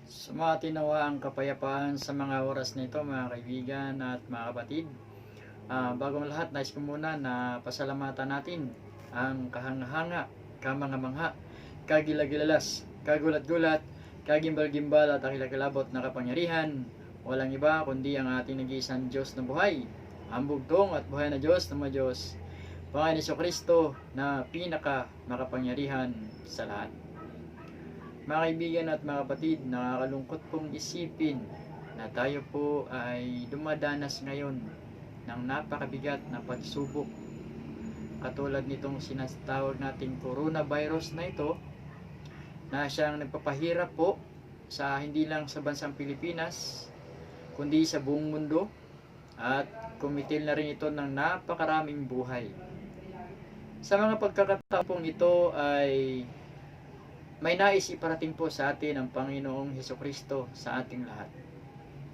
Sumawa ang kapayapaan sa mga oras na ito, mga kaibigan at mga kapatid. Bagong lahat, nais ko muna na pasalamatan natin ang kahanga-hanga, kamanga-mangha, kagilagilalas, kagulat-gulat, kagimbal-gimbal at akilakilabot na kapangyarihan. Walang iba kundi ang ating nag-iisang Diyos na buhay, ang bugtong at buhay na Diyos na mga Diyos, Panginoon Jesucristo na pinaka makapangyarihan sa lahat. Mga kaibigan at mga kapatid, nakakalungkot pong isipin na tayo po ay dumadanas ngayon ng napakabigat na pagsubok. Katulad nitong sinatawag nating coronavirus na ito, na siyang nagpapahirap po sa hindi lang sa bansang Pilipinas, kundi sa buong mundo, at kumitil na rin ito ng napakaraming buhay. Sa mga pagkakataon pong ito ay may nais iparating po sa atin ang Panginoong Jesucristo sa ating lahat,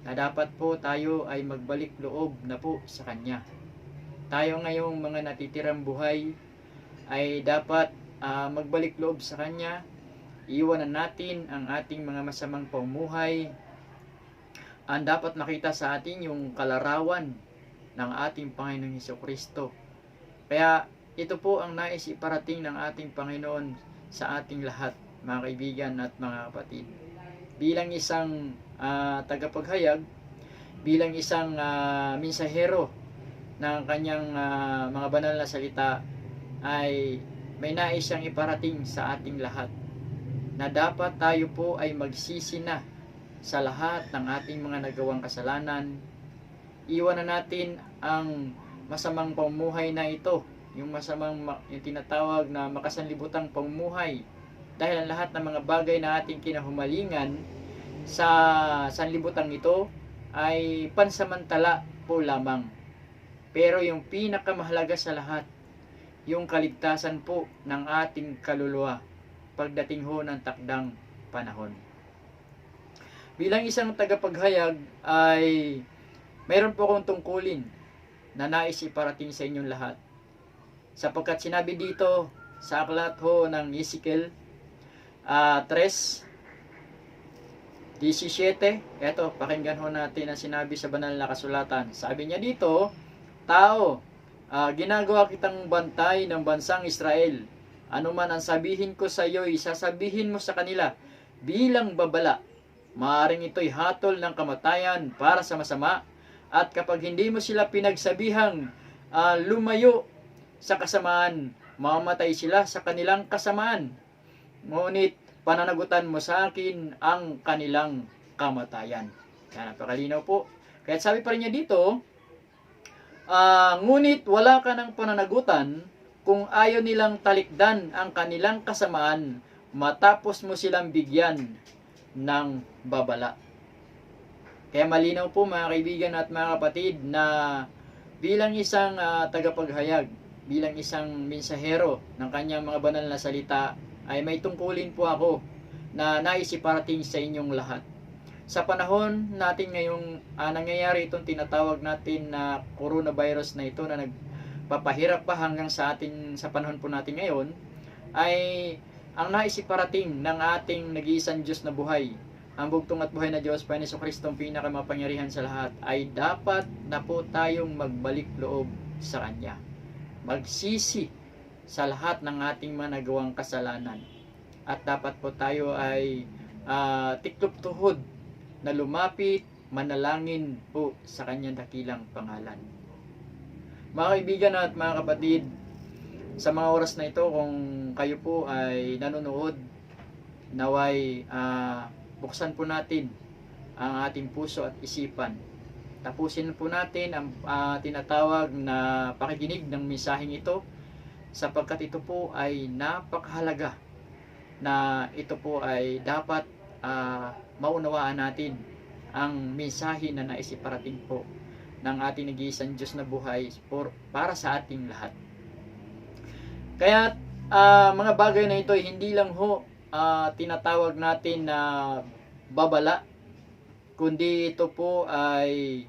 na dapat po tayo ay magbalik loob na po sa Kanya. Tayo ngayong mga natitirang buhay ay dapat magbalik loob sa Kanya. Iwanan natin ang ating mga masamang pamumuhay. Ang dapat makita sa atin yung kalarawan ng ating Panginoong Jesucristo. Kaya ito po ang nais iparating ng ating Panginoon sa ating lahat, mga kaibigan at mga kapatid. Bilang isang tagapaghayag, bilang isang mensahero ng kanyang mga banal na salita, ay may nais siyang iparating sa ating lahat, na dapat tayo po ay magsisi na sa lahat ng ating mga nagawang kasalanan. Iwanan natin ang masamang pamumuhay na ito, yung tinatawag na makasanlibutang pamumuhay, dahil ang lahat ng mga bagay na ating kinahumalingan sa sanlibutan ito ay pansamantala po lamang. Pero yung pinakamahalaga sa lahat, yung kaligtasan po ng ating kaluluwa pagdating ho ng takdang panahon. Bilang isang tagapaghayag ay mayroon po akong tungkulin na nais iparating sa inyong lahat. Sapagkat sinabi dito sa aklat ho ng Ezekiel 3:17, eto, pakinggan ho natin ang sinabi sa banal na kasulatan. Sabi niya dito, "Tao, ginagawa kitang bantay ng bansang Israel. Ano man ang sabihin ko sa iyo, sasabihin mo sa kanila bilang babala. Maaaring ito'y hatol ng kamatayan para sa masama, at kapag hindi mo sila pinagsabihang lumayo sa kasamaan, mamamatay sila sa kanilang kasamaan. Ngunit pananagutan mo sa akin ang kanilang kamatayan." Yan, napakalinaw po. Kaya sabi pa rin niya dito, ngunit wala ka ng pananagutan kung ayaw nilang talikdan ang kanilang kasamaan matapos mo silang bigyan ng babala. Kaya malinaw po, mga kaibigan at mga kapatid, na bilang isang tagapaghayag, bilang isang mensahero ng kanyang mga banal na salita, ay may tungkulin po ako na nais iparating sa inyong lahat. Sa panahon natin ngayong nangyayari itong tinatawag natin na coronavirus na ito, na nagpapahirap pa hanggang sa atin sa panahon po natin ngayon, ay ang nais iparating ng ating nag-iisang Diyos na buhay, ang bugtong at buhay na Diyos, Panginoon Jesucristo, ang pinakamapangyarihan sa lahat, ay dapat na po tayong magbalik loob sa Kanya. Magsisi sa lahat ng ating mga nagawang kasalanan. At dapat po tayo ay tiklop tuhod na lumapit, manalangin po sa Kanyang dakilang pangalan. Mga kaibigan at mga kapatid, sa mga oras na ito, kung kayo po ay nanonood, naway buksan po natin ang ating puso at isipan. Tapusin po natin ang tinatawag na pakikinig ng mensaheng ito, sapagkat ito po ay napakahalaga, na ito po ay dapat maunawaan natin ang mensahe na naisiparating po ng ating nag-iisang Diyos na buhay para sa ating lahat. Kaya mga bagay na ito ay hindi lang ho tinatawag natin na babala, kundi ito po ay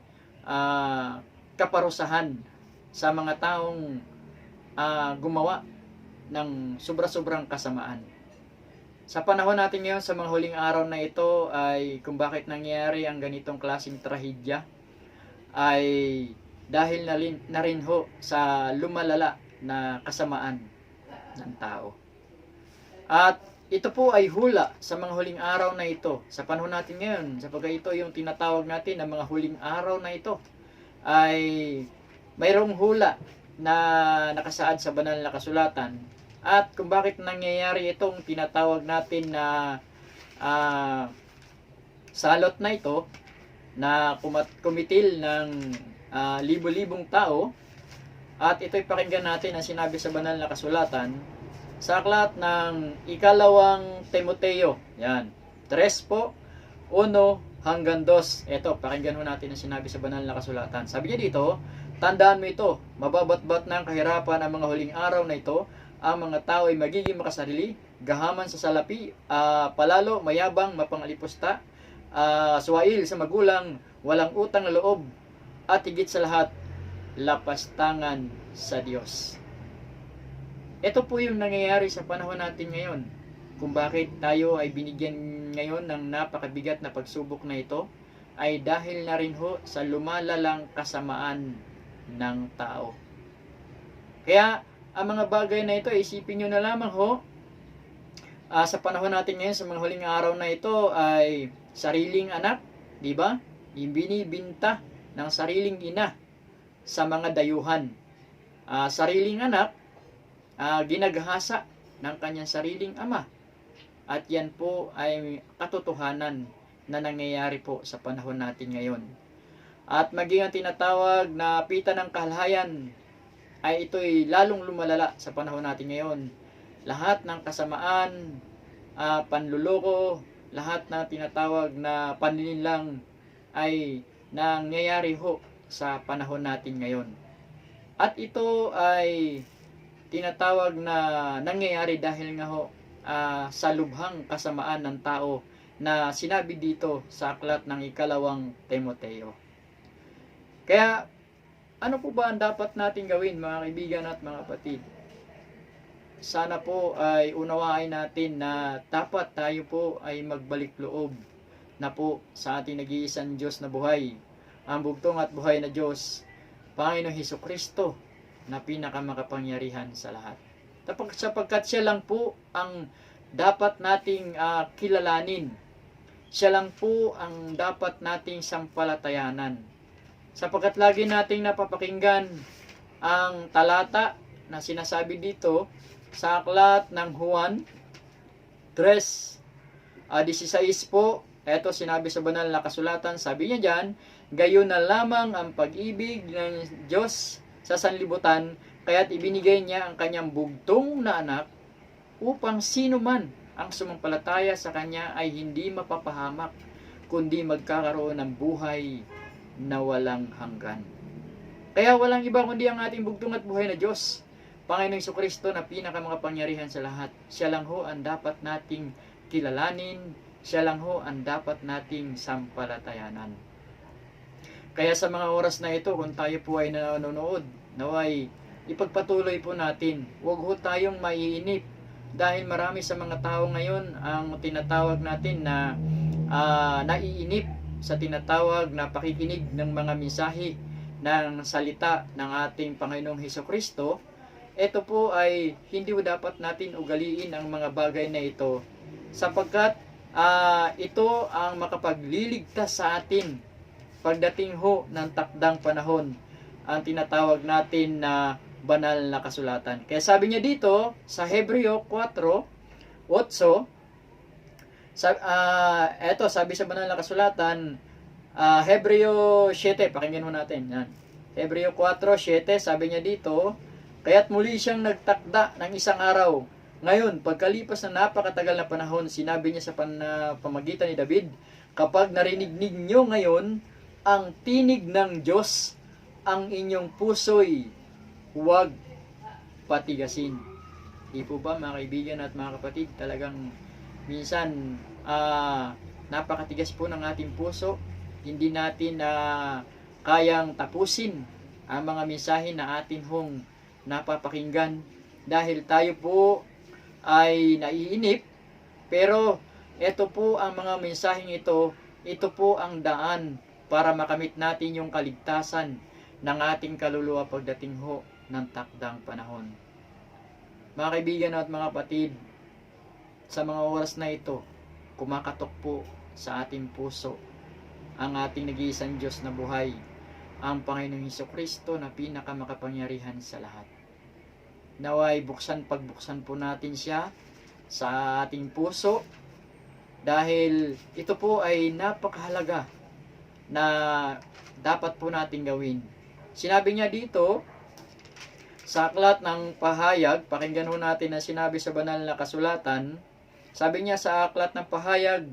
kaparusahan sa mga taong gumawa ng sobra-sobrang kasamaan. Sa panahon natin ngayon, sa mga huling araw na ito, ay kung bakit nangyayari ang ganitong klaseng trahedya, ay dahil na rin ho sa lumalala na kasamaan ng tao. At ito po ay hula sa mga huling araw na ito, sa panahon natin ngayon, sapagkat ito yung tinatawag natin na mga huling araw na ito, ay mayroong hula na nakasaad sa banal na kasulatan. At kung bakit nangyayari itong tinatawag natin na salot na ito, na kumitil ng libo-libong tao, at ito'y pakinggan natin ang sinabi sa banal na kasulatan sa aklat ng ikalawang Timoteo. Yan. 3 po, 1 hanggang 2. Ito, pakinggan mo natin ang sinabi sa banal na kasulatan. Sabi niya dito, tandaan mo ito, mababatbat ng kahirapan ang mga huling araw na ito, ang mga tao ay magiging makasarili, gahaman sa salapi, palalo, mayabang, mapangalipusta, suwail sa magulang, walang utang na loob, at higit sa lahat, lapastangan sa Diyos. Ito po yung nangyayari sa panahon natin ngayon. Kung bakit tayo ay binigyan ngayon ng napakabigat na pagsubok na ito, ay dahil na rin ho sa lumalalang kasamaan ng tao. Kaya, ang mga bagay na ito, isipin nyo na lamang ho, sa panahon natin ngayon, sa mga huling araw na ito, ay sariling anak, di ba? Yung binibinta ng sariling ina sa mga dayuhan. Sariling anak, ginaghasa ng kanyang sariling ama. At yan po ay katotohanan na nangyayari po sa panahon natin ngayon. At maging ang tinatawag na pita ng kahalhayan, ay ito'y lalong lumalala sa panahon natin ngayon. Lahat ng kasamaan, panluloko, lahat na tinatawag na panlilinlang ay nangyayari ho sa panahon natin ngayon. At ito ay tinatawag na nangyayari dahil nga ho sa lubhang kasamaan ng tao na sinabi dito sa aklat ng ikalawang Timoteo. Kaya, ano po ba ang dapat natin gawin, mga kaibigan at mga kapatid? Sana po ay unawain natin na dapat tayo po ay magbalik loob na po sa ating nag-iisang Diyos na buhay, ang bugtong at buhay na Diyos, Panginoong Hesukristo, na pinakamakapangyarihan sa lahat. Sapagkat siya lang po ang dapat nating kilalanin. Siya lang po ang dapat nating sampalatayanan. Sapagkat lagi nating napapakinggan ang talata na sinasabi dito sa aklat ng Juan 3:16 po. Ito sinabi sa banal na kasulatan, sabi niya dyan, gayon na lamang ang pag-ibig ng Diyos sa sanlibutan, kaya't ibinigay niya ang kanyang bugtong na anak upang sino man ang sumampalataya sa kanya ay hindi mapapahamak, kundi magkakaroon ng buhay na walang hanggan. Kaya walang iba kundi ang ating bugtong at buhay na Diyos, Panginoong Hesukristo, na pinakamakapangyarihan sa lahat. Siya lang ho ang dapat nating kilalanin, siya lang ho ang dapat nating sampalatayanan. Kaya sa mga oras na ito, kung tayo po ay nanonood, naway ipagpatuloy po natin. Huwag ho tayong maiinip dahil marami sa mga tao ngayon ang tinatawag natin na naiinip sa tinatawag na pakikinig ng mga mensahe ng salita ng ating Panginoong Hesukristo. Ito po ay hindi ho dapat natin ugaliin ang mga bagay na ito, sapagkat ito ang makapagliligtas sa atin pagdating ho ng takdang panahon, ang tinatawag natin na banal na kasulatan. Kaya sabi niya dito sa Hebreo 4:8, sabi sa banal na kasulatan, Hebreo 7, pakinggan mo natin. Yan. Hebreo 4:7, sabi niya dito, kaya't muli siyang nagtakda ng isang araw. Ngayon, pagkalipas ng napakatagal na panahon, sinabi niya sa pamagitan ni David, kapag narinig ninyo ngayon ang tinig ng Diyos, ang inyong puso'y huwag patigasin. Di po ba, mga kaibigan at mga kapatid, talagang minsan napakatigas po ng ating puso. Hindi natin kayang tapusin ang mga mensahe na atin hong napapakinggan dahil tayo po ay naiinip Pero ito po ang mga mensaheng ito po ang daan para makamit natin yung kaligtasan ng ating kaluluwa pagdating ho ng takdang panahon. Mga kaibigan at mga kapatid, sa mga oras na ito, kumakatok po sa ating puso ang ating nag-iisang Diyos na buhay, ang Panginoong Hesukristo na pinakamakapangyarihan sa lahat. Naway pagbuksan po natin siya sa ating puso, dahil ito po ay napakahalaga na dapat po natin gawin. Sinabi niya dito sa aklat ng Pahayag, pakinggan ho natin ang sinabi sa banal na kasulatan. Sabi niya sa aklat ng Pahayag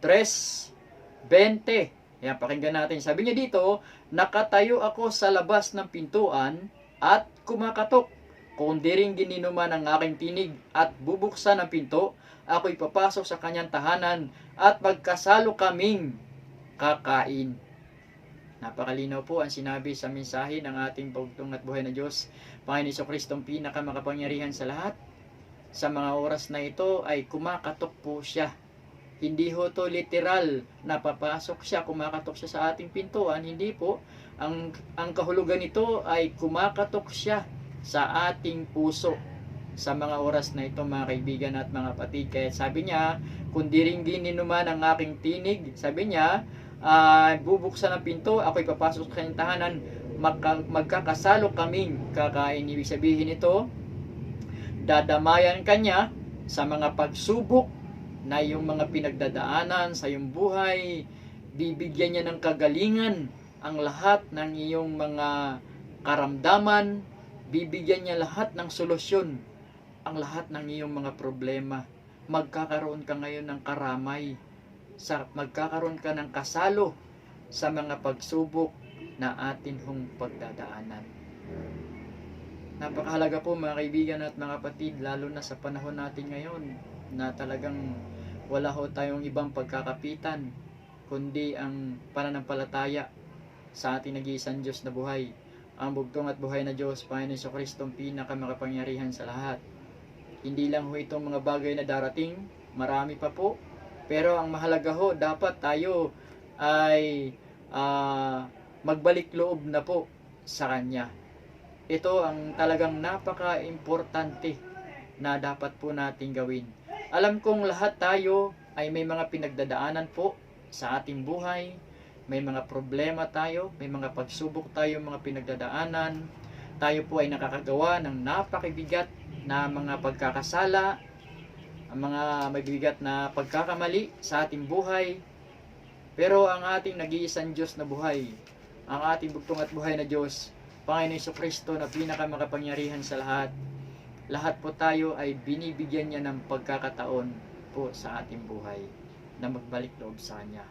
3:20. Yan, pakinggan natin. Sabi niya dito, nakatayo ako sa labas ng pintuan at kumakatok. Kung di rin gininuman ang aking tinig at bubuksan ang pinto, ako'y papasok sa kanyang tahanan at magkasalo kaming kakain. Napakalinaw po ang sinabi sa mensahe ng ating pagtutong at buhay na Diyos, Panginoon Hesukristo ang pinakamakapangyarihan sa lahat. Sa mga oras na ito ay kumakatok po siya. Hindi ho to literal na papasok siya, kumakatok siya sa ating pintuan. Hindi po. Ang kahulugan nito ay kumakatok siya sa ating puso. Sa mga oras na ito, mga kaibigan at mga kapatid. Kaya sabi niya, kung di rin gininuman ang aking tinig, sabi niya, bubuksan ang pinto, ako'y papasok sa kanyang tahanan, magkakasalo kaming kakain. Ibig sabihin ito, dadamayan kanya sa mga pagsubok na yung mga pinagdadaanan sa iyong buhay. Bibigyan niya ng kagalingan ang lahat ng iyong mga karamdaman. Bibigyan niya lahat ng solusyon ang lahat ng iyong mga problema. Magkakaroon ka ngayon ng karamay. Magkakaroon ka ng kasalo sa mga pagsubok na atin hong pagdadaanan. Napakahalaga po mga kaibigan at mga kapatid, lalo na sa panahon natin ngayon na talagang wala ho tayong ibang pagkakapitan kundi ang pananampalataya sa ating nag-iisang Diyos na buhay, ang bugtong at buhay na Diyos, Panginoon Hesukristo ang pinakamakapangyarihan sa lahat. Hindi lang ho itong mga bagay na darating, marami pa po, pero ang mahalaga ho, dapat tayo ay magbalik loob na po sa Kanya. Ito ang talagang napaka-importante na dapat po natin gawin. Alam kong lahat tayo ay may mga pinagdadaanan po sa ating buhay. May mga problema tayo, may mga pagsubok tayo, mga pinagdadaanan. Tayo po ay nakakagawa ng napakabigat na mga pagkakasala, ang mga mabibigat na pagkakamali sa ating buhay. Pero ang ating nag-iisang Diyos na buhay, ang ating bugtong at buhay na Diyos, Panginoon Hesukristo na pinakamakapangyarihan sa lahat po tayo ay binibigyan niya ng pagkakataon po sa ating buhay na magbalik loob sa Kanya.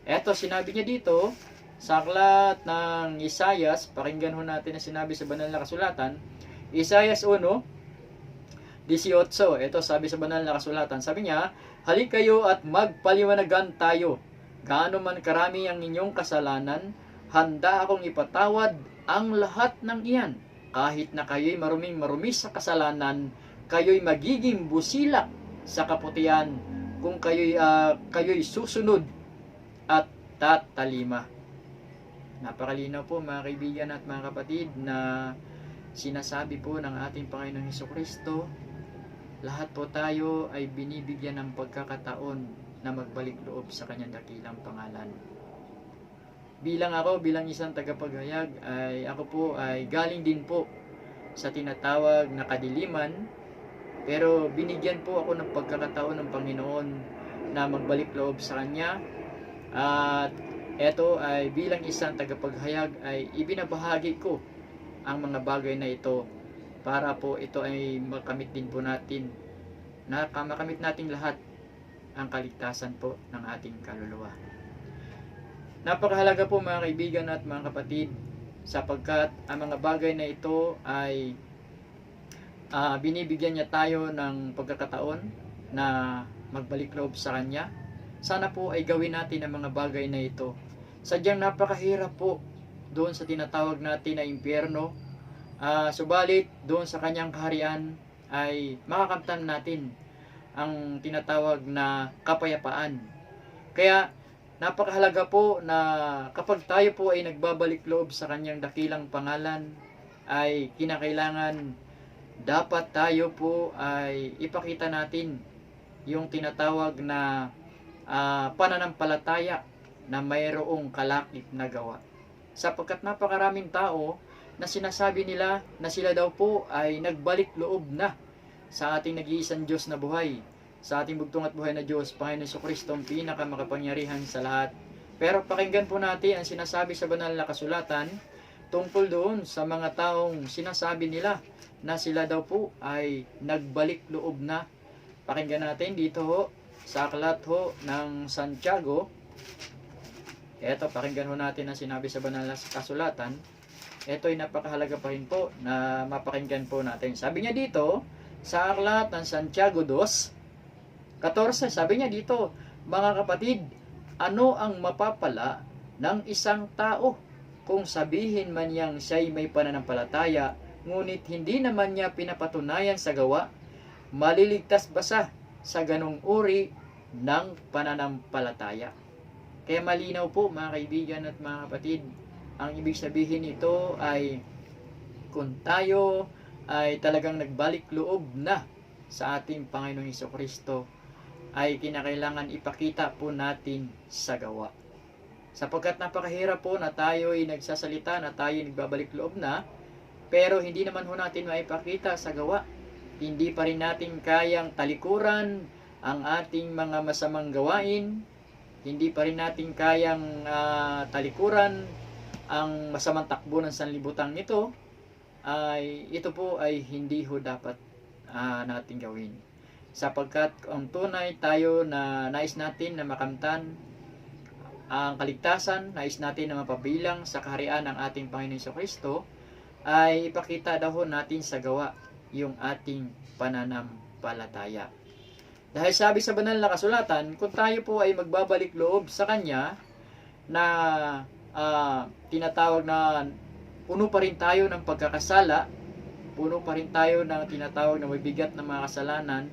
Eto, sinabi niya dito sa aklat ng Isaias, pakinggan ho natin ang sinabi sa banal na kasulatan, Isaias 1:18. Ito sabi sa banal na kasulatan, sabi niya, halik kayo at magpaliwanagan tayo. Gaano man karami ang inyong kasalanan, handa akong ipatawad ang lahat ng iyan. Kahit na kayo'y marumi sa kasalanan, kayo'y magiging busilak sa kaputian kung kayo'y susunod at tatalima. Napakalinaw po mga kaibigan at mga kapatid na sinasabi po ng ating Panginoong Hesukristo, lahat po tayo ay binibigyan ng pagkakataon na magbalik loob sa Kanyang dakilang pangalan. Bilang isang tagapaghayag, ako po ay galing din po sa tinatawag na kadiliman, pero binigyan po ako ng pagkakataon ng Panginoon na magbalik loob sa Kanya. At eto ay bilang isang tagapaghayag ay ibinabahagi ko ang mga bagay na ito para po ito ay makamit din po natin, makamit natin lahat ang kaligtasan po ng ating kaluluwa. Napakahalaga po mga kaibigan at mga kapatid, sapagkat ang mga bagay na ito ay binibigyan niya tayo ng pagkakataon na magbalik loob sa Kanya. Sana po ay gawin natin ang mga bagay na ito. Sadyang napakahirap po doon sa tinatawag natin na impyerno. Subalit doon sa Kanyang kaharian ay makakamtan natin ang tinatawag na kapayapaan. Kaya napakahalaga po na kapag tayo po ay nagbabalik loob sa kanyang dakilang pangalan, ay kinakailangan dapat tayo po ay ipakita natin yung tinatawag na pananampalataya na mayroong kalakip na gawa. Sapagkat napakaraming tao na sinasabi nila na sila daw po ay nagbalik loob na sa ating nag-iisang Diyos na buhay, sa ating bugtong at buhay na Diyos, Panginoon Jesucristo, ang pinakamakapangyarihan sa lahat. Pero pakinggan po natin ang sinasabi sa banal na kasulatan tungkol doon sa mga taong sinasabi nila na sila daw po ay nagbalik loob na. Pakinggan natin dito ho, sa aklat ho ng Santiago. Eto, pakinggan ho natin ang sinabi sa banal na kasulatan. Ito ay napakahalaga pa rin po na mapakinggan po natin. Sabi niya dito, sa aklat ng Santiago 2:14, sabi niya dito, mga kapatid, ano ang mapapala ng isang tao kung sabihin man niyang siya'y may pananampalataya, ngunit hindi naman niya pinapatunayan sa gawa? Maliligtas ba siya sa ganong uri ng pananampalataya? Kaya malinaw po mga kaibigan at mga kapatid, ang ibig sabihin nito ay kung tayo ay talagang nagbalik loob na sa ating Panginoong Jesucristo, ay kinakailangan ipakita po natin sa gawa. Sapagkat napakahirap po na tayo ay nagsasalita na tayo ay nagbabalik loob na, pero hindi naman ho natin maipakita sa gawa. Hindi pa rin natin kayang talikuran ang ating mga masamang gawain. Hindi pa rin natin kayang talikuran ang masamang takbo ng sanlibutan nito. Ito po ay hindi ho dapat natin gawin. Sapagkat ang tunay tayo na nais natin na makamtan ang kaligtasan, nais natin na mapabilang sa kaharian ng ating Panginoon Jesucristo, ay ipakita daw natin sa gawa yung ating pananampalataya. Dahil sabi sa banal na kasulatan, kung tayo po ay magbabalik loob sa Kanya, na tinatawag na puno pa rin tayo ng pagkakasala, puno pa rin tayo ng tinatawag na mabigat na mga kasalanan,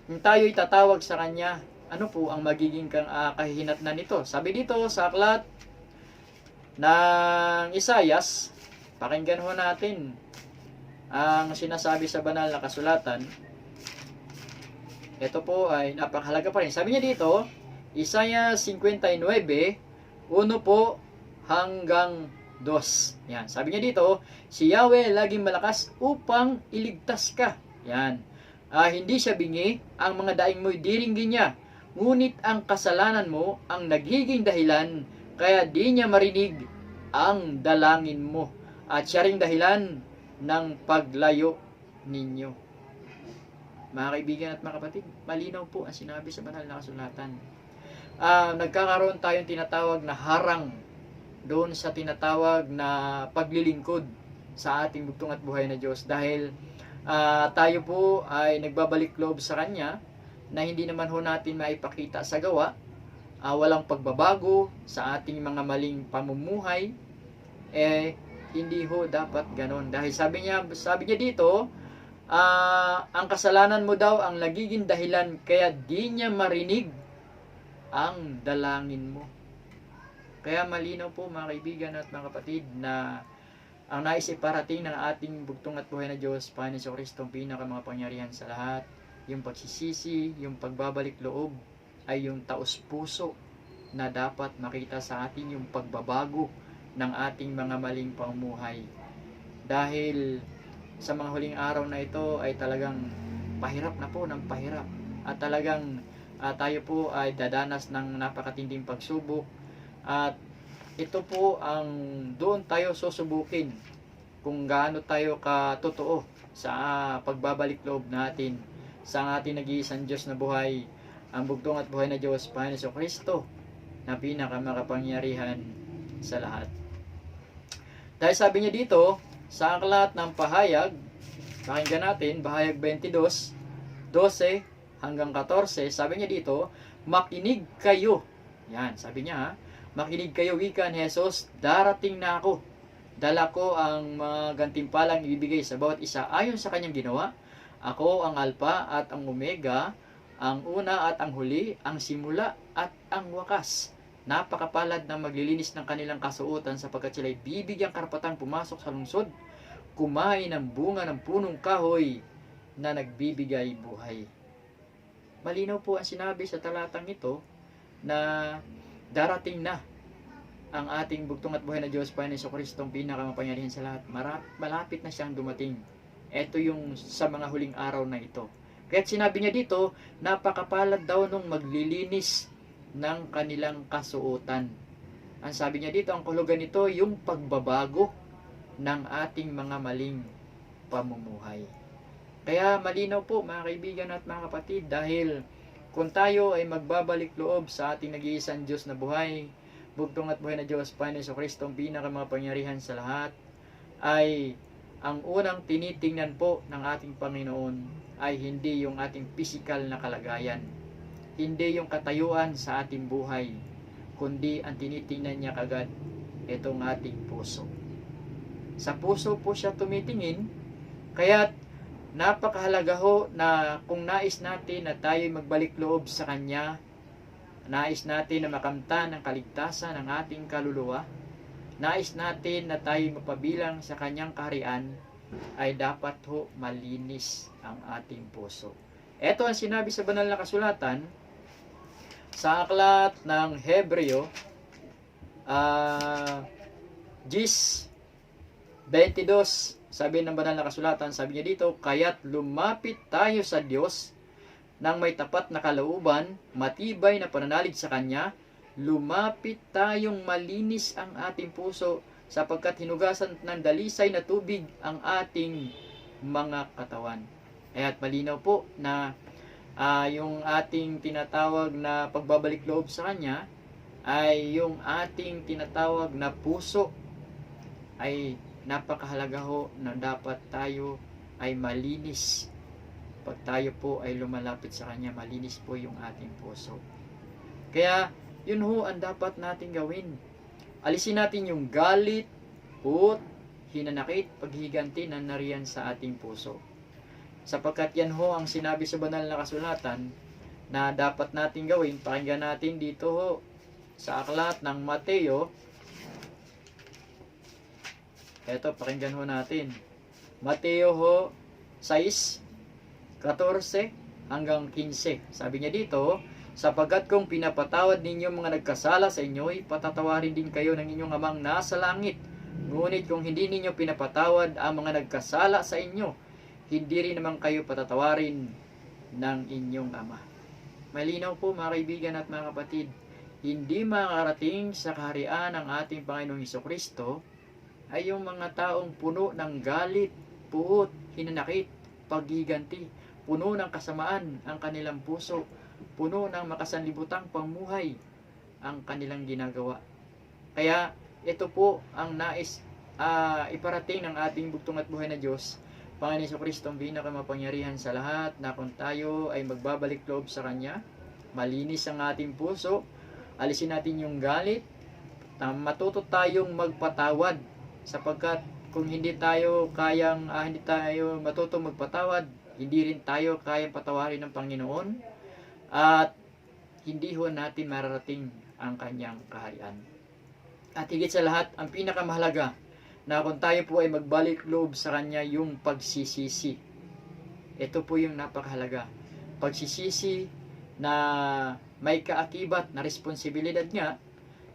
kung tayo itatawag sa Kanya, ano po ang magiging kahihinatnan nito? Sabi dito sa aklat ng Isayas, pakinggan ho natin ang sinasabi sa banal na kasulatan. Ito po ay napakahalaga pa rin. Sabi niya dito, Isaiah 59, 1 po hanggang 2. Yan. Sabi niya dito, si Yahweh laging malakas upang iligtas ka. Yan. Hindi siya bingi, ang mga daing mo'y diringgin niya. Ngunit ang kasalanan mo ang nagiging dahilan, kaya di niya marinig ang dalangin mo. At siya ring dahilan ng paglayo ninyo. Mga kaibigan at mga kapatid, malinaw po ang sinabi sa banal na kasulatan. Nagkakaroon tayong tinatawag na harang doon sa tinatawag na paglilingkod sa ating bugtong at buhay na Diyos. Dahil tayo po ay nagbabalik loob sa Kanya na hindi naman ho natin maipakita sa gawa. Walang pagbabago sa ating mga maling pamumuhay. Hindi ho dapat ganon. Dahil sabi niya dito, ang kasalanan mo daw ang nagiging dahilan kaya di niya marinig ang dalangin mo. Kaya malinaw po mga kaibigan at mga kapatid na ang nais iparating ng ating bugtong at buhay na Diyos, Panginoon Jesucristo, ang pinakamakapangyarihan sa lahat, yung pagsisisi, yung pagbabalik loob, ay yung taos puso na dapat makita sa atin yung pagbabago ng ating mga maling pamumuhay. Dahil sa mga huling araw na ito ay talagang pahirap na po ng pahirap. At talagang tayo po ay dadanas ng napakatinding pagsubok. At ito po ang doon tayo susubukin kung gaano tayo katotoo sa pagbabalik loob natin sa ating nag-iisang Diyos na buhay, ang bugtong at buhay na Diyos, Panginoon Jesucristo, na pinakamakapangyarihan sa lahat. Dahil sabi niya dito, sa aklat ng Pahayag, pakinggan natin, Pahayag 22, 12 hanggang 14, sabi niya dito, makinig kayo. Yan, sabi niya, makinig kayo, wika ni Jesus, darating na ako. Dala ko ang mga gantimpalang ibibigay sa bawat isa ayon sa kanyang ginawa. Ako ang Alpha at ang Omega, ang una at ang huli, ang simula at ang wakas. Napakapalad na maglilinis ng kanilang kasuotan sapagkat sila'y bibigyang karapatang pumasok sa lungsod, kumain ng bunga ng punong kahoy na nagbibigay buhay. Malinaw po ang sinabi sa talatang ito na darating na ang ating bugtong at buhay na Diyos, Panginoon Jesucristo, ang pinakamakapangyarihan sa lahat. Malapit na siyang dumating. Ito yung sa mga huling araw na ito. Kaya sinabi niya dito, napakapalad daw nung maglilinis ng kanilang kasuotan. Ang sabi niya dito, ang kahulugan nito, yung pagbabago ng ating mga maling pamumuhay. Kaya malinaw po mga kaibigan at mga kapatid, dahil kung tayo ay magbabalik loob sa ating nag-iisang Diyos na buhay, bugtong at buhay na Diyos, Panginoon Jesucristo, ang pinakamakapangyarihan sa lahat, ay ang unang tinitingnan po ng ating Panginoon ay hindi yung ating physical na kalagayan, hindi yung katayuan sa ating buhay, kundi ang tinitingnan niya kagad itong ating puso. Sa puso po siya tumitingin, kaya napakahalaga ho na kung nais natin na tayo magbalik loob sa Kanya, nais natin na makamtan ang kaligtasan ng ating kaluluwa, nais natin na tayo mapabilang sa Kanyang kaharian, ay dapat ho malinis ang ating puso. Ito ang sinabi sa banal na kasulatan sa aklat ng Hebreo 10:22. Sabi ng banal na kasulatan, sabi niya dito, kaya't lumapit tayo sa Diyos nang may tapat na kalooban, matibay na pananalig sa Kanya, lumapit tayong malinis ang ating puso sapagkat hinugasan ng dalisay na tubig ang ating mga katawan. At malinaw po na yung ating tinatawag na pagbabalik loob sa Kanya ay yung ating tinatawag na puso ay napakahalaga ho na dapat tayo ay malinis. Pag tayo po ay lumalapit sa Kanya, malinis po yung ating puso. Kaya yun ho ang dapat natin gawin. Alisin natin yung galit, put, hinanakit, paghiganti na nariyan sa ating puso. Sapagkat yan ho ang sinabi sa banal na kasulatan na dapat natin gawin. Pakinggan natin dito ho sa aklat ng Mateo. Ito, pakinggan ho natin. Mateo ho 6:14 hanggang 15. Sabi niya dito, sapagkat kung pinapatawad ninyo mga nagkasala sa inyo, patatawarin din kayo ng inyong amang nasa langit. Ngunit kung hindi ninyo pinapatawad ang mga nagkasala sa inyo, hindi rin naman kayo patatawarin ng inyong ama. Malinaw po mga kaibigan at mga kapatid, hindi makarating sa kaharian ng ating Panginoong Jesucristo ay yung mga taong puno ng galit, puot, hinanakit, paghiganti, puno ng kasamaan ang kanilang puso, puno ng makasanlibutang pamuhay ang kanilang ginagawa. Kaya ito po ang nais iparating ng ating bugtong at buhay na Diyos, Panginoon Jesucristo, ang pinakamapangyarihan sa lahat, na kung tayo ay magbabalik loob sa Kanya, malinis ang ating puso, alisin natin yung galit, matuto tayong magpatawad, sapagkat kung hindi tayo matutong magpatawad, hindi rin tayo kayang patawarin ng Panginoon, at hindi ho natin mararating ang Kanyang kaharian. At higit sa lahat, ang pinakamahalaga, na kung tayo po ay magbalik loob sa Kanya, yung pagsisisi. Ito po yung napakahalaga. Pagsisisi na may kaakibat na responsibilidad niya,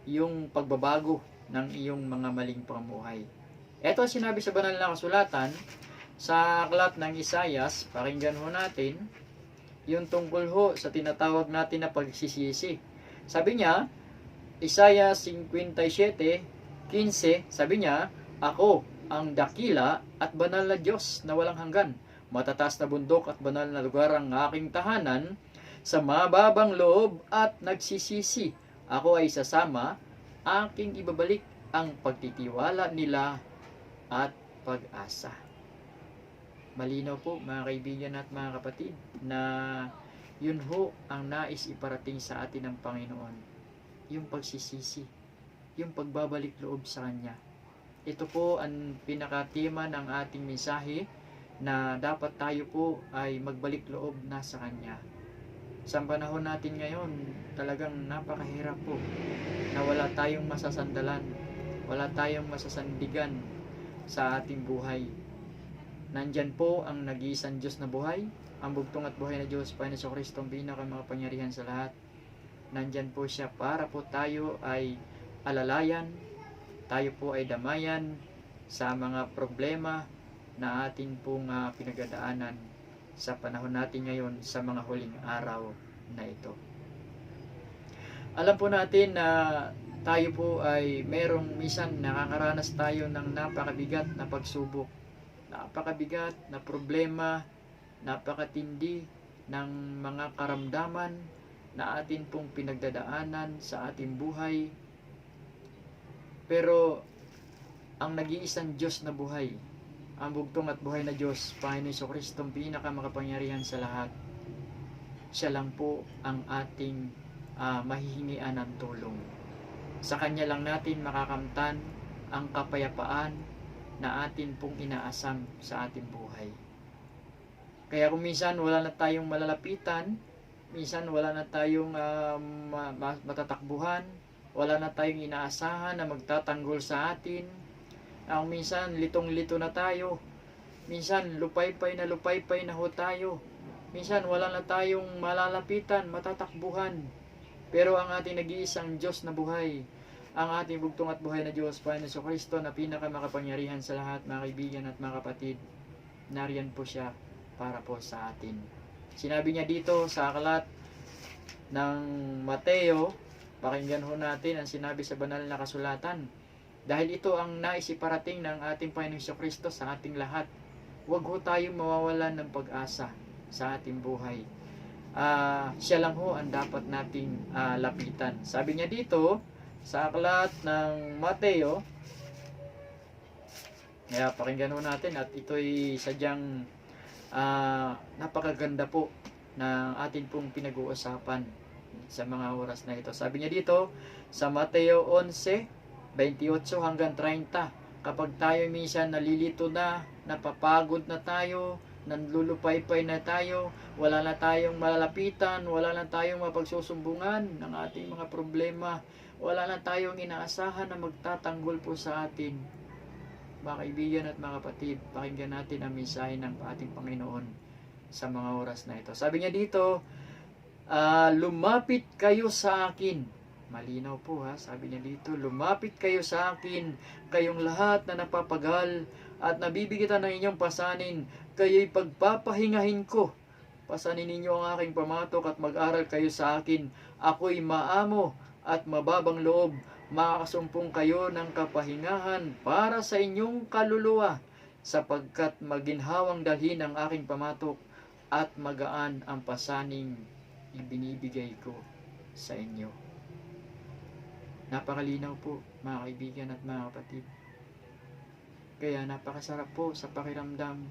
yung pagbabago ng iyong mga maling pamuhay. Ito sinabi sa banal na kasulatan sa aklat ng Isaias. Pakinggan ho natin yung tungkol ho sa tinatawag natin na pagsisisi. Sabi niya, Isaiah 57:15, sabi niya, ako ang dakila at banal na Diyos na walang hanggan. Matataas na bundok at banal na lugar ang aking tahanan, sa mababang loob at nagsisisi. Ako ay sasama, aking ibabalik ang pagtitiwala nila at pag-asa. Malinaw po mga kaibigan at mga kapatid na yun ho ang nais iparating sa atin ng Panginoon. Yung pagsisisi, yung pagbabalik loob sa Kanya. Ito po ang pinakatema ng ating mensahe na dapat tayo po ay magbalik loob na sa Kanya. Sa panahon natin ngayon, talagang napakahirap po na wala tayong masasandalan, wala tayong masasandigan sa ating buhay. Nandyan po ang nag-iisang Diyos na buhay, ang bugtong at buhay na Diyos, Panginoon Kristo, ang pinakamakapangyarihan sa lahat. Nandyan po siya para po tayo ay alalayan, tayo po ay damayan sa mga problema na atin pong pinagdadaanan sa panahon natin ngayon sa mga huling araw na ito. Alam po natin na tayo po ay merong minsan nakakaranas tayo ng napakabigat na pagsubok, napakabigat na problema, napakatindi ng mga karamdaman na atin pong pinagdadaanan sa ating buhay. Pero ang nag-iisang Diyos na buhay, ang bugtong at buhay na Diyos, Panginoon Kristo, ang pinakamakapangyarihan sa lahat, siya lang po ang ating mahihingian ng tulong. Sa Kanya lang natin makakamtan ang kapayapaan na atin pong inaasam sa ating buhay. Kaya kung minsan wala na tayong malalapitan, minsan wala na tayong matatakbuhan, wala na tayong inaasahan na magtatanggol sa atin, ang minsan litong-lito na tayo, minsan lupaypay na ho tayo, minsan wala na tayong malalapitan, matatakbuhan, pero ang ating nag-iisang Diyos na buhay, ang ating bugtong at buhay na Diyos, Panginoon Kristo, na pinakamakapangyarihan sa lahat, mga kaibigan at mga kapatid, nariyan po siya para po sa atin. Sinabi niya dito sa aklat ng Mateo, pakinggan ho natin ang sinabi sa banal na kasulatan. Dahil ito ang nais iparating ng ating Panginoong Kristo sa ating lahat. Huwag ho tayong mawawalan ng pag-asa sa ating buhay. Siya lang ho ang dapat nating lapitan. Sabi niya dito sa aklat ng Mateo, kaya pakinggan ho natin, at ito'y sadyang napakaganda po na atin pong pinag-uusapan sa mga oras na ito. Sabi niya dito sa Mateo 11:28 hanggang 30, kapag tayo minsan nalilito na, napapagod na tayo, nanlulupaypay na tayo, wala na tayong malalapitan, wala na tayong mapagsusumbungan ng ating mga problema, wala na tayong inaasahan na magtatanggol po sa atin, mga kaibigan at mga kapatid, pakinggan natin ang mensahe ng ating Panginoon sa mga oras na ito. Sabi niya dito, lumapit kayo sa akin. Malinaw po sabi niya dito, lumapit kayo sa akin, kayong lahat na napapagal at nabibigitan ng inyong pasanin, kayo'y pagpapahingahin ko. Pasanin ninyo ang aking pamatok at mag-aral kayo sa akin. Ako'y maamo at mababang loob, makakasumpong kayo ng kapahingahan para sa inyong kaluluwa, sapagkat maginhawang dalhin ang aking pamatok at magaan ang pasaning ibinibigay ko sa inyo. Napakalinaw po, mga kaibigan at mga kapatid. Kaya napakasarap po sa pakiramdam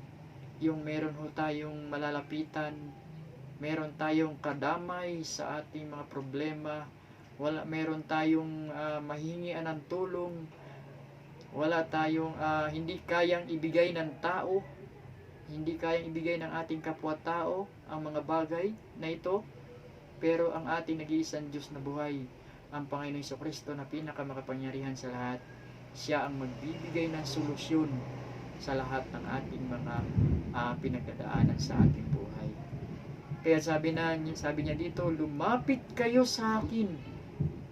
yung meron ho tayong malalapitan, meron tayong kadamay sa ating mga problema, meron tayong mahingian ng tulong, wala tayong hindi kayang ibigay ng tao, hindi kayang ibigay ng ating kapwa-tao ang mga bagay na ito, pero ang ating nag-iisang Diyos na buhay, ang Panginoong Kristo na pinakamakapangyarihan sa lahat, siya ang magbibigay ng solusyon sa lahat ng ating mga pinagdadaanan sa ating buhay. Kaya sabi niya dito, lumapit kayo sa akin,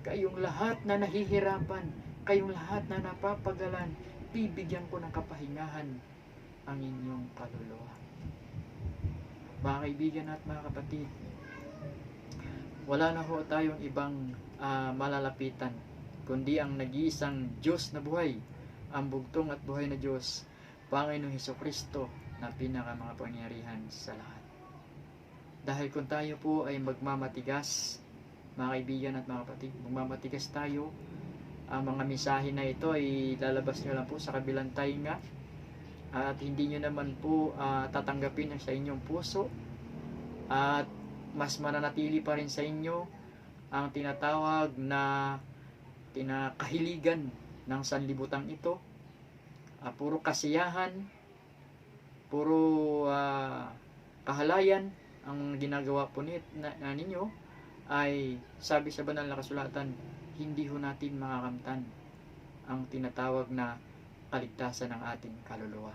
kayong lahat na nahihirapan, kayong lahat na napapagalan, bibigyan ko ng kapahingahan ang inyong kaluluwa. Mga kaibigan at mga kapatid, wala na ho tayong ibang malalapitan, kundi ang nag-iisang Diyos na buhay, ang bugtong at buhay na Diyos, Panginoong Hesukristo, na pinakamakapangyarihan sa lahat. Dahil kung tayo po ay magmamatigas, mga kaibigan at mga kapatid, magmamatigas tayo, ang mga mensahe na ito ay lalabas nyo lang po sa kabilang tainga, at hindi nyo naman po tatanggapin sa inyong puso, at mas mananatili pa rin sa inyo ang tinatawag na kahiligan ng sanlibutan ito, puro kasiyahan, puro kahalayan ang ginagawa po ninyo, ay sabi sa banal na kasulatan, hindi ho natin makakamtan ang tinatawag na kaligtasan ng ating kaluluwa.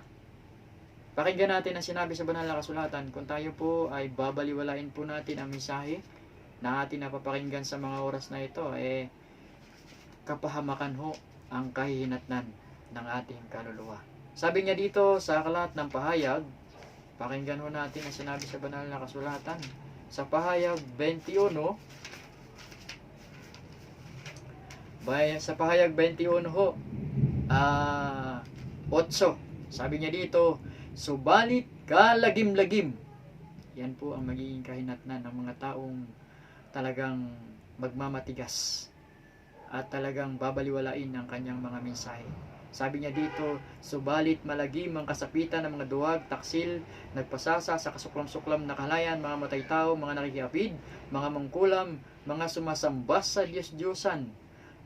Pakinggan natin ang sinabi sa banal na kasulatan. Kung tayo po ay babaliwalain po natin ang mensahe na ating napapakinggan sa mga oras na ito, kapahamakan ho ang kahihinatnan ng ating kaluluwa. Sabi niya dito sa aklat ng Pahayag, pakinggan ho natin ang sinabi sa banal na kasulatan. Sa Pahayag 21, sa Pahayag 21 ho, 8, sabi niya dito, subalit kalagim-lagim. Yan po ang magiging kahinatnan ng mga taong talagang magmamatigas at talagang babaliwalain ang kanyang mga mensahe. Sabi niya dito, subalit malagim ang kasapitan ng mga duwag, taksil, nagpasasa sa kasuklam-suklam na kahalayan, mga matay tao, mga nakikiapid, mga mangkulam, mga sumasamba sa Diyos-Diyosan,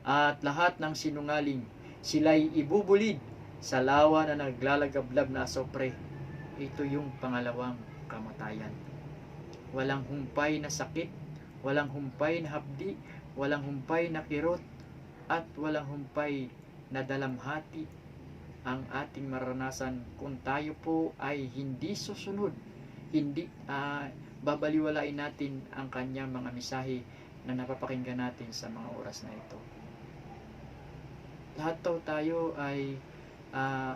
at lahat ng sinungaling. Sila'y ibubulid sa lawa na naglalagablab na asopre. Ito yung pangalawang kamatayan. Walang humpay na sakit, walang humpay na hapdi, walang humpay na kirot, at walang humpay na dalamhati ang ating maranasan kung tayo po ay hindi susunod, hindi babaliwalain natin ang kanyang mga mensahe na napapakinggan natin sa mga oras na ito. Lahat tayo ay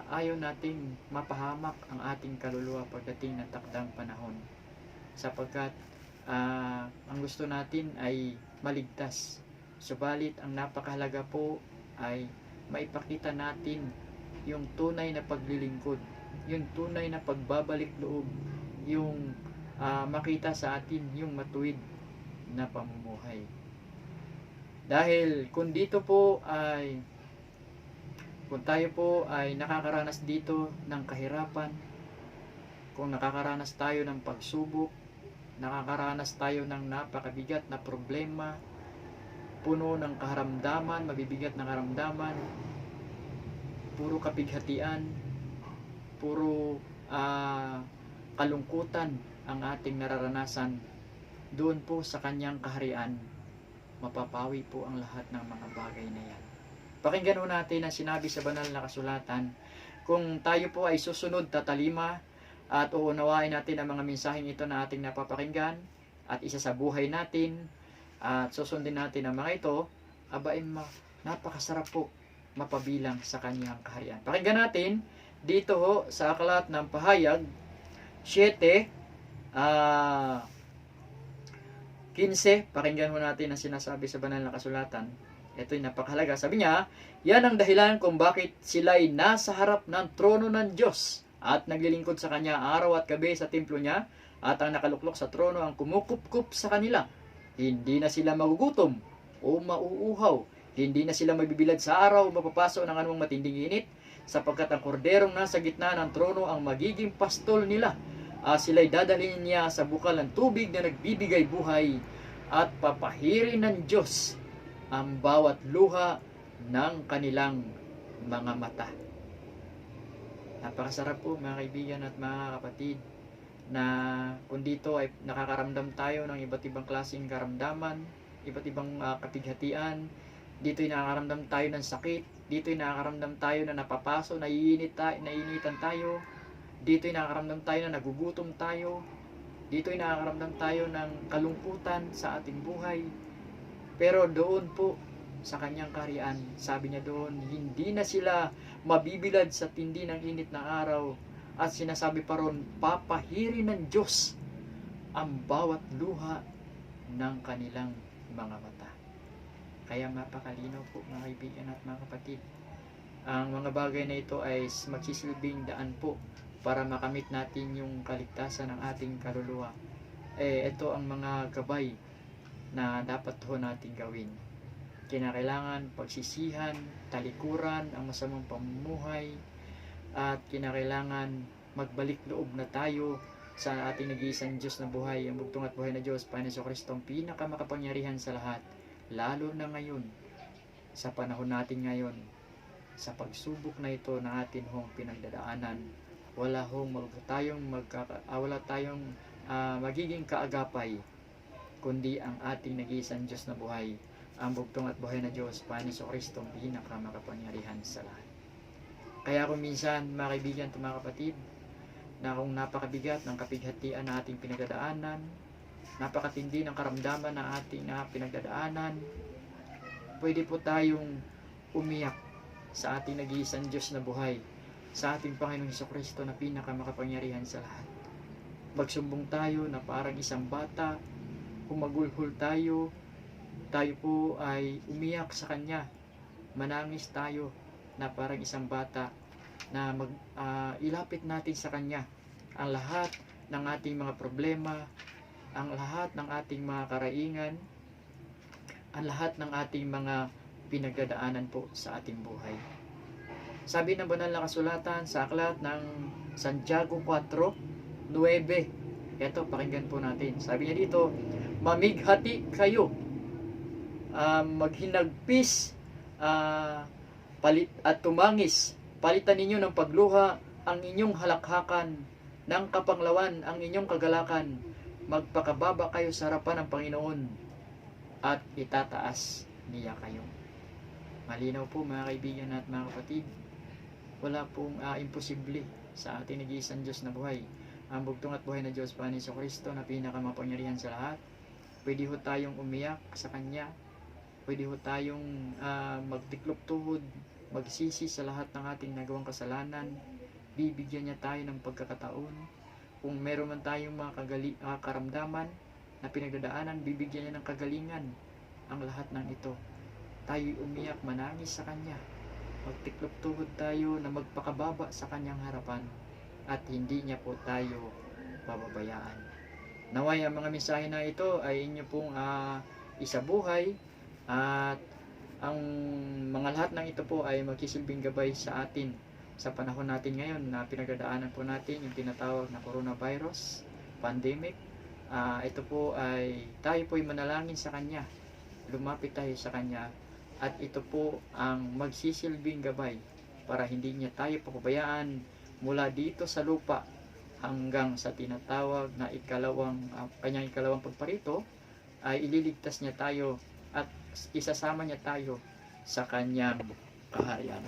ayaw nating mapahamak ang ating kaluluwa pagdating ng takdang panahon, sapagkat ang gusto natin ay maligtas. Subalit ang napakahalaga po ay maipakita natin yung tunay na paglilingkod, yung tunay na pagbabalik loob, yung makita sa atin yung matuwid na pamumuhay. Dahil kung tayo po ay nakakaranas dito ng kahirapan, kung nakakaranas tayo ng pagsubok, nakakaranas tayo ng napakabigat na problema, puno ng karamdaman, mabibigat na karamdaman, puro kapighatian, puro kalungkutan ang ating nararanasan, doon po sa kanyang kaharian, mapapawi po ang lahat ng mga bagay na yan. Pakinggan po natin ang sinabi sa banal na kasulatan. Kung tayo po ay susunod, tatalima, at uunawain natin ang mga mensaheng ito na ating napapakinggan, at isa sa buhay natin, at susundin natin ang mga ito, napakasarap po mapabilang sa kanyang kaharian. Pakinggan natin dito ho sa aklat ng Pahayag 7, 15. Pakinggan mo natin ang sinasabi sa banal na kasulatan. Ito'y napakahalaga. Sabi niya, yan ang dahilan kung bakit sila'y nasa harap ng trono ng Diyos at naglilingkod sa Kanya araw at gabi sa templo niya, at ang nakaluklok sa trono ang kumukup-kup sa kanila. Hindi na sila magugutom o mauuhaw. Hindi na sila mabibilad sa araw o mapapaso ng anumang matinding init, sapagkat ang korderong nasa gitna ng trono ang magiging pastol nila. Sila'y dadalhin niya sa bukal ng tubig na nagbibigay buhay, at papahirin ng Diyos ang bawat luha ng kanilang mga mata. Napakasarap po mga kaibigan at mga kapatid, na kung dito ay nakakaramdam tayo ng iba't ibang klaseng karamdaman, iba't ibang kapighatian, dito ay nakakaramdam tayo ng sakit, dito ay nakakaramdam tayo na napapaso, naiinitan tayo, dito ay nakakaramdam tayo na nagugutom tayo, dito ay nakakaramdam tayo ng kalungkutan sa ating buhay. Pero doon po sa kanyang kaharian, sabi niya doon, hindi na sila mabibilad sa tindi ng init na araw, at sinasabi pa ron, papahirin ng Diyos ang bawat luha ng kanilang mga mata. Kaya mapakalinaw po mga kaibigan at mga kapatid, ang mga bagay na ito ay magsisilbing daan po para makamit natin yung kaligtasan ng ating kaluluwa. Ito ang mga gabay na dapat ho natin gawin. Kinakailangan pagsisihan, talikuran ang masamang pamumuhay, at kinakailangan magbalik loob na tayo sa ating nag-iisang Diyos na buhay, ang bugtong at buhay na Diyos, Panginoon Kristo, ang pinakamakapangyarihan sa lahat, lalo na ngayon, sa panahon natin ngayon, sa pagsubok na ito na atin hong pinagdadaanan. wala tayong magiging kaagapay, kundi ang ating nag-iisang Diyos na buhay, ang bugtong at buhay na Diyos, Panginoon Kristo, ang pinakamakapangyarihan sa lahat. Kaya kung minsan, mga kaibigan at mga kapatid, na kung napakabigat ng kapighatian na ating pinagdadaanan, napakatindi ng karamdaman na ating pinagdadaanan, pwede po tayong umiyak sa ating nag-iisang Diyos na buhay, sa ating Panginoong Kristo na pinakamakapangyarihan sa lahat. Magsumbong tayo na parang isang bata, humagulhol tayo po ay umiyak sa Kanya, manangis tayo na parang isang bata, na ilapit natin sa Kanya ang lahat ng ating mga problema, ang lahat ng ating mga karaingan, ang lahat ng ating mga pinagdadaanan po sa ating buhay. Sabi ng banal na kasulatan sa aklat ng Santiago 4:9, ito, pakinggan po natin. Sabi niya dito, mamighati kayo, maghinagpis, at tumangis, palitan ninyo ng pagluha ang inyong halakhakan, ng kapanglawan ang inyong kagalakan, magpakababa kayo sa harapan ng Panginoon, at itataas niya kayo. Malinaw po mga kaibigan at mga kapatid, wala pong imposible sa ating nag-iisang Diyos na buhay, ang bugtong at buhay na Diyos, Panginoon Kristo, na pinakamapangyarihan sa lahat. Pwede ho tayong umiyak sa Kanya, pwede ho tayong magtiklop tuhod, magsisi sa lahat ng ating nagawang kasalanan. Bibigyan niya tayo ng pagkakataon. Kung meron man tayong mga karamdaman na pinagdadaanan, bibigyan niya ng kagalingan ang lahat ng ito. Tayo umiyak, manangis sa Kanya, magtiklop tuhod tayo na magpakababa sa Kanyang harapan, at hindi niya po tayo bababayaan. Naway ang mga mensahe na ito ay inyo pong isabuhay, at ang mga lahat ng ito po ay magsisilbing gabay sa atin sa panahon natin ngayon na pinagdadaanan po natin yung tinatawag na coronavirus pandemic. Ito po ay tayo po ay manalangin sa Kanya, lumapit tayo sa Kanya, at ito po ang magsisilbing gabay para hindi niya tayo papabayaan mula dito sa lupa hanggang sa tinatawag na kanyang ikalawang pagparito, ay ililigtas niya tayo at isasama niya tayo sa Kanyang kaharian.